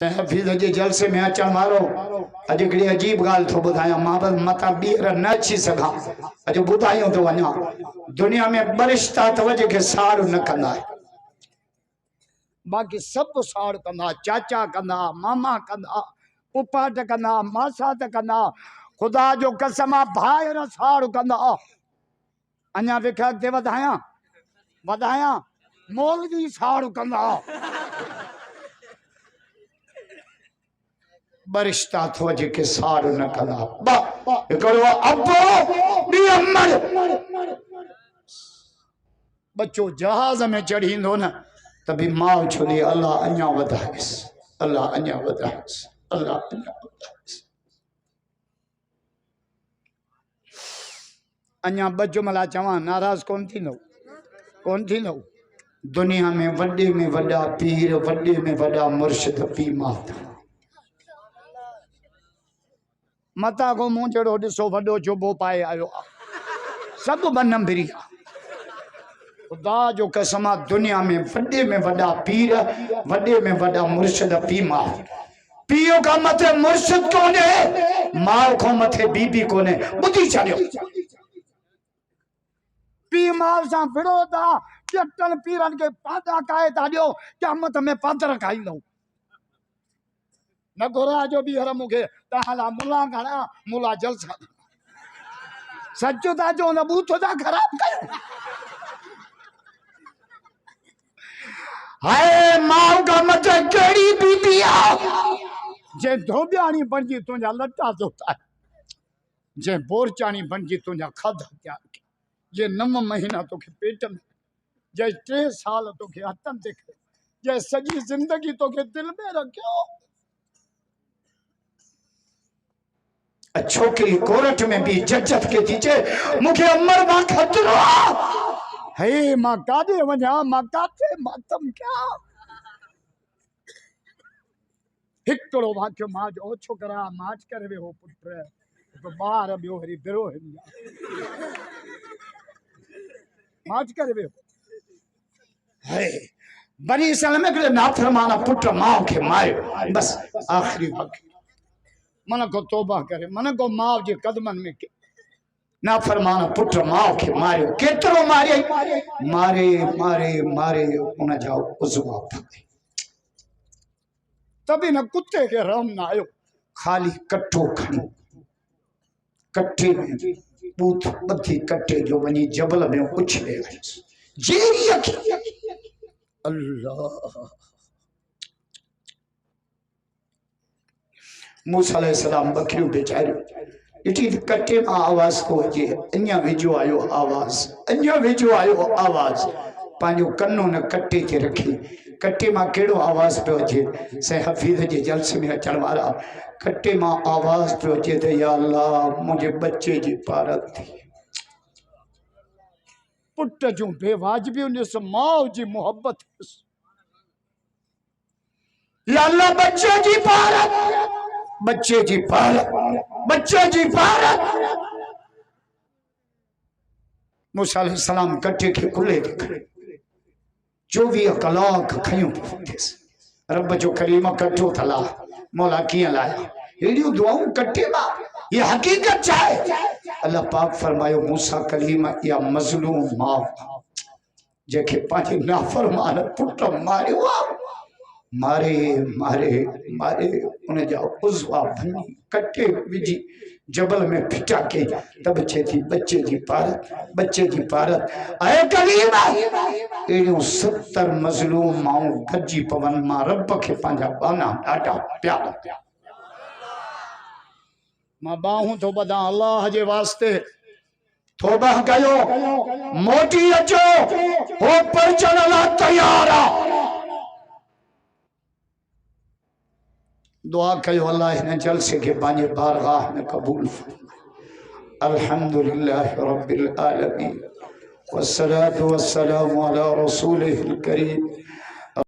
حفیظ جی جلسے میں اچھا مارو اج کڑی عجیب گال تو بدھایا ماں بس متا بیر نہ اچھی سکھا اج بدھائیوں تو ونیا دنیا میں برشتہ توجہ کے ساڑ نہ کندا ہے باقی سب ساڑ کندا چاچا کندا ماما کندا پپا تے کندا ماسا تے کندا خدا جو قسمہ بھائی نہ ساڑ کندا انیا وکھا تے ودھایا مولوی ساڑ کندا برشتہ توجہ کے سار نہ کلا کرو ابو بی امر بچو جہاز میں چڑھی دو نا تبھی ماں چھولی اللہ انیا ودھائیس اللہ انیا ودھائیس اللہ انیا ودھائیس انیا بچو ملا چوان ناراض کون تھی نو دنیا میں وڈے میں وڈا پیر وڈے میں وڈا مرشد پی ماں تھا متا کو مون جڑو ڈسو وڈو چوبو پائے آیو سب بنم بری خدا جو قسمہ دنیا میں وڈا پیر وڈے میں وڈا مرشد پی ماں پیو کا متھے مرشد کون ہے ماں کو متھے بی بی کون ہے بدھی چالیو پی ماں سا پھڑو دا کیٹن پیرن کے پادا کائے تا دیو قیامت میں پادر کھائی لوں نہ گورا جو بھی حرم کے تالا ملا گھڑا ملا جلسہ سچو تا جو نہ بوتھو دا خراب کر ہائے ماں کا مطلع کیڑی بی بی آ جے دھوبیانی بنجی تنجا لٹا دوتا ہے جے بورچانی بنجی تنجا کھادا تیار کی جے 9 مہینہ تو کے پیٹ میں جے 3 سال تو کے ہتن دیکھے جے سجی زندگی تو کے دل میں رکھو اچھو کے کورٹ میں بھی ججت کے دیجے مجھے عمر ماں خطرہ ہے ماں کادے ونیا ماں کاتے ماتم کیا ہکڑو واقعو ماں جو اوچھو کرا ماچ کروے ہو پٹر تو بار بیو ہری برو ہری ماچ کروے ہو ہے بنی اسلام میں کلے نافرمانا پٹر ماں کے مائے بس آخری وقت من کو توبہ کرے من کو ماں جے قدمن میں نافرمانا پٹر ماں کے مارے کترو مارے انہیں جاؤ عزوہ پھگے تبھی نہ کتے کے رام نہ آئے خالی کٹو کھنو کٹے میں پوت بدھی کٹے جو بنی جبل میں اچھلے گئے جیری اکھی اللہ موسیٰ علیہ السلام بکریو بیچارے اٹھی کٹے میں آواز کو جی انیا ویجو آئیو آواز پانیو کنو نے کٹے کے رکھی کٹے ماں کیڑو آواز پہ ہوجے سے حفیظ جی جلسے میں چڑھوارا کٹے ماں آواز پہ ہوجے دے یا اللہ مجھے بچے جی پارت تھی پٹ جو بے واجبی انہیں سے ماں جی محبت یا اللہ بچے جی پارت بچے جی پارت موسیٰ علیہ السلام کٹے کے کلے دکھے جو بھی اقلاق کھائیوں پھوٹیس رب جو کریمہ کٹو تھلا مولا کیا لایا ایڈیو دعاؤں کٹے با یہ حقیقت چاہے اللہ پاک فرمائیو موسیٰ کریمہ یا مظلوم ماں جے کہ پانچے نافرمان پٹا مارے انہیں جاؤ عزوہ بھنی کٹے بجی جبل میں پھٹا کے تب بچے جی پارت اے کریمہ ایڈیوں 70 مظلوم ماؤں گجی پون ماں رب کے پانجا بانا ڈاٹا پیارا ماں باہوں تو بدا اللہ جے واسطے توبہ کہو موٹی اچو ہو پر چلنا تیارا دعا کہو اللہ نے جلسے کے بانی بارگاہ میں قبول فرمائے الحمدللہ رب العالمین والصلاة والسلام على رسوله الكريم